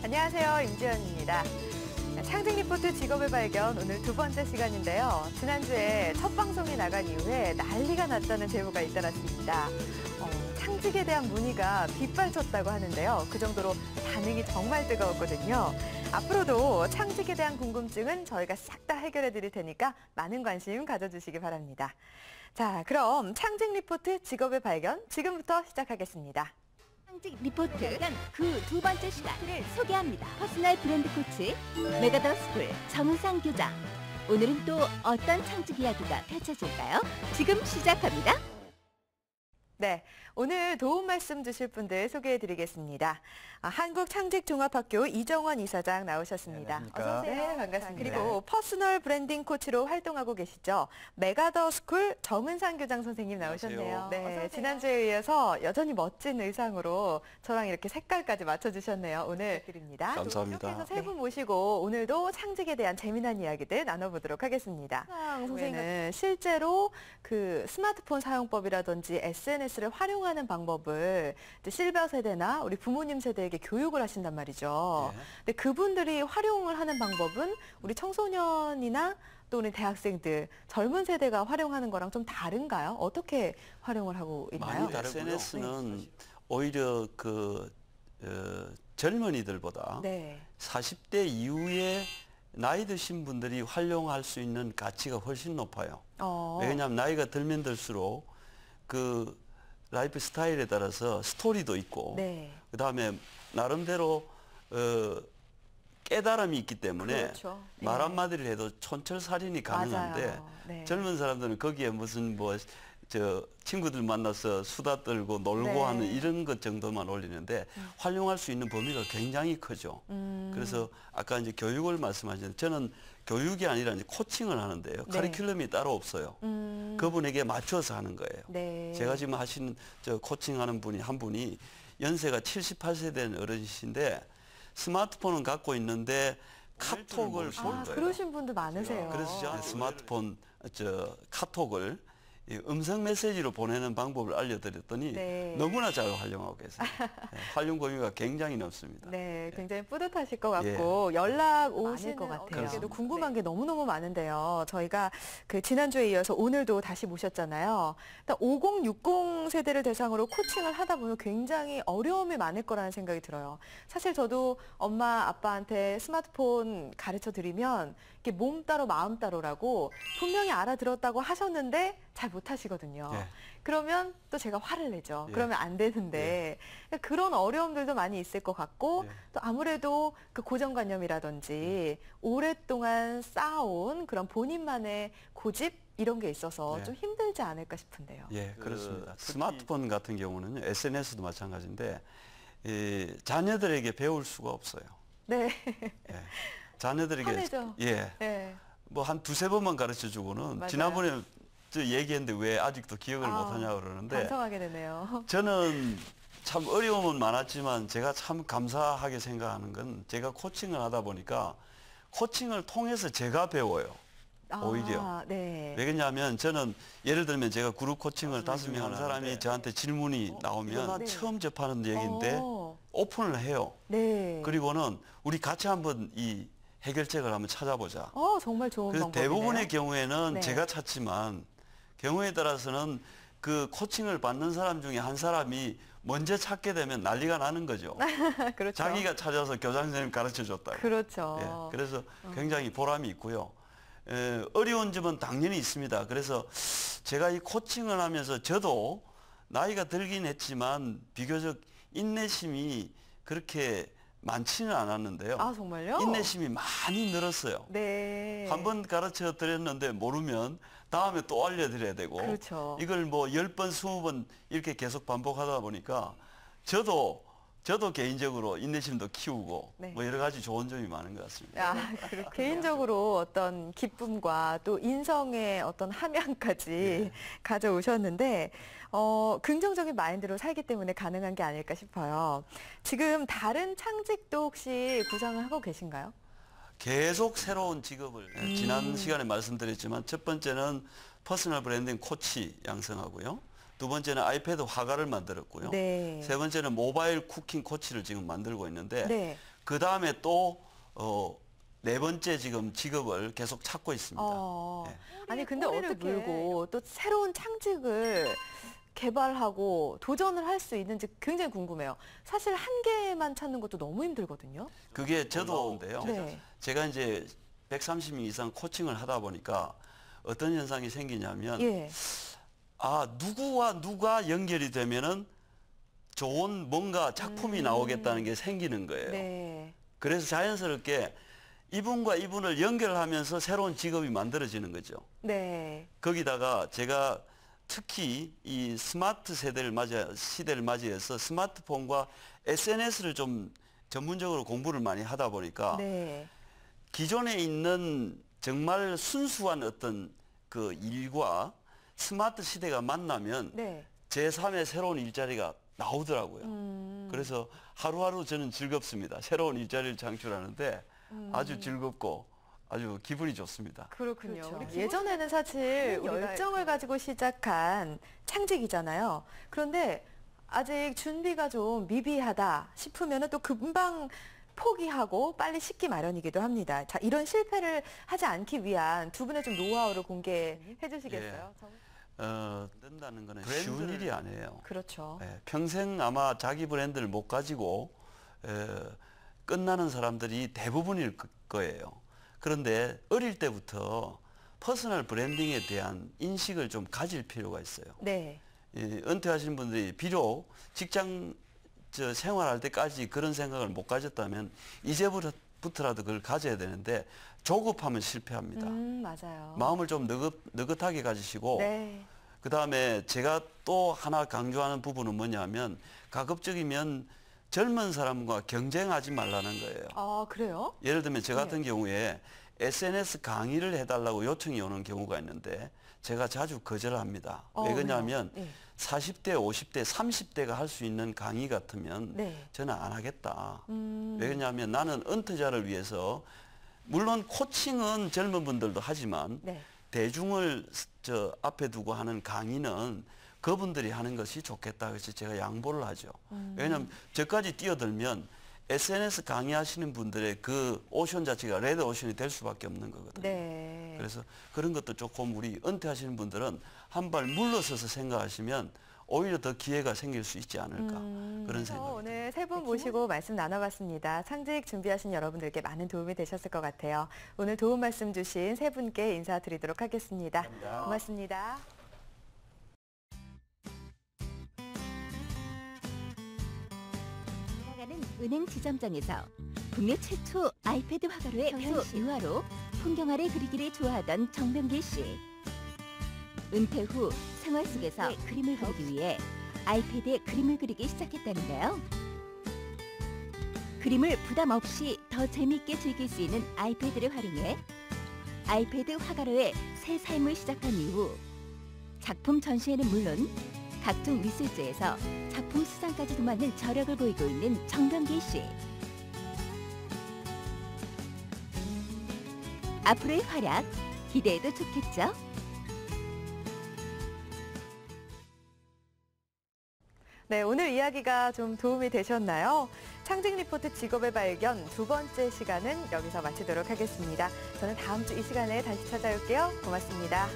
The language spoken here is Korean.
안녕하세요. 임지연입니다. 창직 리포트 직업의 발견 오늘 두 번째 시간인데요. 지난주에 첫 방송이 나간 이후에 난리가 났다는 제보가 잇따랐습니다. 창직에 대한 문의가 빗발쳤다고 하는데요. 그 정도로 반응이 정말 뜨거웠거든요. 앞으로도 창직에 대한 궁금증은 저희가 싹 다 해결해 드릴 테니까 많은 관심 가져주시기 바랍니다. 자, 그럼 창직 리포트 직업의 발견 지금부터 시작하겠습니다. 창직 리포트 그 두 번째 시간을 소개합니다. 퍼스널 브랜드 코치 메가더 스쿨 정은상 교장. 오늘은 또 어떤 창직 이야기가 펼쳐질까요? 지금 시작합니다. 네, 오늘 도움 말씀 주실 분들 소개해드리겠습니다. 한국창직종합학교 이정원 이사장 나오셨습니다. 네, 어서 오세요. 네, 반갑습니다. 네. 그리고 퍼스널 브랜딩 코치로 활동하고 계시죠. 메가더 스쿨 정은상 교장 선생님 나오셨네요. 안녕하세요. 네, 어서 오세요. 지난주에 이어서 여전히 멋진 의상으로 저랑 이렇게 색깔까지 맞춰주셨네요. 오늘 드립니다. 감사합니다. 이렇게 해서 세 분 모시고 오늘도 창직에 대한 재미난 이야기들 나눠보도록 하겠습니다. 선생님은 실제로 그 스마트폰 사용법이라든지 SNS를 활용하는 방법을 이제 실버 세대나 우리 부모님 세대에게 교육을 하신단 말이죠. 네. 근데 그분들이 활용을 하는 방법은 우리 청소년이나 또 우리 대학생들, 젊은 세대가 활용하는 거랑 좀 다른가요? 어떻게 활용을 하고 있나요? 많이 다르고요. SNS는 오히려 젊은이들보다 네. 40대 이후에 나이 드신 분들이 활용할 수 있는 가치가 훨씬 높아요. 왜냐하면 나이가 들면 들수록 그 라이프 스타일에 따라서 스토리도 있고, 네. 그다음에 나름대로 깨달음이 있기 때문에 그렇죠. 말 네. 한마디를 해도 촌철살인이 가능한데 맞아요. 네. 젊은 사람들은 거기에 무슨 친구들 만나서 수다 떨고 놀고 네. 하는 이런 것 정도만 올리는데 활용할 수 있는 범위가 굉장히 크죠. 그래서 아까 이제 교육을 말씀하셨는데 저는 교육이 아니라 이제 코칭을 하는데요. 네. 커리큘럼이 따로 없어요. 그분에게 맞춰서 하는 거예요. 네. 제가 지금 하시는 코칭하는 분이 한 분이 연세가 78세 된 어르신인데 스마트폰은 갖고 있는데 카톡을 보는 거예요. 그러신 분들 많으세요. 그래서 저는 스마트폰 카톡을 이 음성 메시지로 보내는 방법을 알려드렸더니 네. 너무나 잘 활용하고 계세요. 네, 활용 범위가 굉장히 넓습니다. 네, 굉장히 뿌듯하실 것 같고 연락 오실 것 같아요. 그렇습니다. 그래도 궁금한 게 너무너무 많은데요. 저희가 그 지난주에 이어서 오늘도 다시 모셨잖아요. 일단 5060 세대를 대상으로 코칭을 하다 보면 굉장히 어려움이 많을 거라는 생각이 들어요. 사실 저도 엄마, 아빠한테 스마트폰 가르쳐 드리면 이게 몸 따로 마음 따로라고 분명히 알아들었다고 하셨는데 잘 못하시거든요. 예. 그러면 또 제가 화를 내죠. 예. 그러면 안 되는데 그런 어려움들도 많이 있을 것 같고 예. 또 아무래도 그 고정관념이라든지 오랫동안 쌓아온 그런 본인만의 고집 이런 게 있어서 네. 좀 힘들지 않을까 싶은데요. 예, 그렇습니다. 스마트폰 같은 경우는 SNS도 마찬가지인데 자녀들에게 배울 수가 없어요. 네. 예. 자녀들에게 화내죠. 예. 네. 뭐 한 두세 번만 가르쳐 주고는 맞아요. 지난번에 저 얘기했는데 왜 아직도 기억을 못 하냐고 그러는데 반성하게 되네요. 저는 참 어려움은 많았지만 제가 참 감사하게 생각하는 건 제가 코칭을 하다 보니까 코칭을 통해서 제가 배워요. 오히려. 네. 왜냐하면 저는 예를 들면 제가 그룹 코칭을 5명 하는 사람이 저한테 질문이 나오면 네. 처음 접하는 얘기인데 오픈을 해요. 네. 그리고는 우리 같이 한번 이 해결책을 한번 찾아보자. 정말 좋은 그래서 방법이네요. 대부분의 경우에는 네. 제가 찾지만 경우에 따라서는 그 코칭을 받는 사람 중에 한 사람이 먼저 찾게 되면 난리가 나는 거죠. 그렇죠. 자기가 찾아서 교장 선생님 가르쳐 줬다고. 그렇죠. 예, 그래서 굉장히 보람이 있고요. 어려운 점은 당연히 있습니다. 그래서 제가 이 코칭을 하면서 저도 나이가 들긴 했지만 비교적 인내심이 그렇게 많지는 않았는데요. 정말요? 인내심이 많이 늘었어요. 네. 한 번 가르쳐 드렸는데 모르면 다음에 또 알려드려야 되고 그렇죠. 이걸 뭐 10번, 20번 이렇게 계속 반복하다 보니까 저도 개인적으로 인내심도 키우고 네. 뭐 여러 가지 좋은 점이 많은 것 같습니다. 개인적으로 어떤 기쁨과 또 인성의 어떤 함양까지 가져오셨는데 긍정적인 마인드로 살기 때문에 가능한 게 아닐까 싶어요. 지금 다른 창직도 혹시 구상을 하고 계신가요? 계속 새로운 직업을 지난 시간에 말씀드렸지만 첫 번째는 퍼스널 브랜딩 코치 양성하고요. 두 번째는 아이패드 화가를 만들었고요. 네. 세 번째는 모바일 쿠킹 코치를 지금 만들고 있는데 네. 그 다음에 또 네 번째 지금 직업을 계속 찾고 있습니다. 네. 아니 근데 꼬리를 어떻게 물고 물고 또 새로운 창직을 개발하고 도전을 할 수 있는지 굉장히 궁금해요. 사실 한 개만 찾는 것도 너무 힘들거든요. 그게 저도인데요. 네. 제가 이제 130명 이상 코칭을 하다 보니까 어떤 현상이 생기냐면 예. 아, 누구와 누가 연결이 되면은 좋은 뭔가 작품이 나오겠다는 게 생기는 거예요. 네. 그래서 자연스럽게 이분과 이분을 연결하면서 새로운 직업이 만들어지는 거죠. 네. 거기다가 제가 특히 이 스마트 시대를 맞이해서 스마트폰과 SNS를 좀 전문적으로 공부를 많이 하다 보니까 네. 기존에 있는 정말 순수한 어떤 그 일과 스마트 시대가 만나면 네. 제3의 새로운 일자리가 나오더라고요. 그래서 하루하루 저는 즐겁습니다. 새로운 일자리를 창출하는데 아주 즐겁고 아주 기분이 좋습니다. 그렇군요. 그렇죠. 우리 예전에는 사실 열정을 가지고 시작한 창직이잖아요. 그런데 아직 준비가 좀 미비하다 싶으면 또 금방 포기하고 빨리 식기 마련이기도 합니다. 자, 이런 실패를 하지 않기 위한 두 분의 좀 노하우를 공개해 주시겠어요? 뜬다는 거는 쉬운 일이 아니에요. 그렇죠. 평생 아마 자기 브랜드를 못 가지고 끝나는 사람들이 대부분일 거예요. 그런데 어릴 때부터 퍼스널 브랜딩에 대한 인식을 좀 가질 필요가 있어요. 네. 은퇴하신 분들이 비록 직장 생활할 때까지 그런 생각을 못 가졌다면 이제부터라도 그걸 가져야 되는데 조급하면 실패합니다. 맞아요. 마음을 좀 느긋하게 가지시고 네. 그다음에 제가 또 하나 강조하는 부분은 뭐냐면 가급적이면 젊은 사람과 경쟁하지 말라는 거예요. 아, 그래요? 예를 들면 저 같은 경우에 SNS 강의를 해달라고 요청이 오는 경우가 있는데 제가 자주 거절합니다. 왜 그러냐면 왜요? 네. 40대, 50대, 30대가 할 수 있는 강의 같으면 네. 저는 안 하겠다. 왜 그러냐면 나는 은퇴자를 위해서 물론 코칭은 젊은 분들도 하지만 네. 대중을 앞에 두고 하는 강의는 그분들이 하는 것이 좋겠다. 그래서 제가 양보를 하죠. 왜냐하면 저까지 뛰어들면 SNS 강의하시는 분들의 그 오션 자체가 레드 오션이 될 수밖에 없는 거거든요. 네. 그래서 그런 것도 조금 우리 은퇴하시는 분들은 한 발 물러서서 생각하시면 오히려 더 기회가 생길 수 있지 않을까 그런 생각이 오늘 세 분 모시고 말씀 나눠봤습니다. 창직 준비하신 여러분들께 많은 도움이 되셨을 것 같아요. 오늘 도움 말씀 주신 세 분께 인사드리도록 하겠습니다. 감사합니다. 고맙습니다. 지나가는 은행 지점장에서 국내 최초 아이패드 화가로의 표 유화로 풍경 아래 그리기를 좋아하던 정병길 씨. 은퇴 후 생활 속에서 그림을 그리기 위해 아이패드에 그림을 그리기 시작했다는데요. 그림을 부담 없이 더 재미있게 즐길 수 있는 아이패드를 활용해 아이패드 화가로의 새 삶을 시작한 이후 작품 전시회는 물론 각종 미술제에서 작품 수상까지도 맡는 저력을 보이고 있는 정병길 씨. 앞으로의 활약 기대해도 좋겠죠? 네, 오늘 이야기가 좀 도움이 되셨나요? 창직 리포트 직업의 발견 두 번째 시간은 여기서 마치도록 하겠습니다. 저는 다음 주 이 시간에 다시 찾아올게요. 고맙습니다.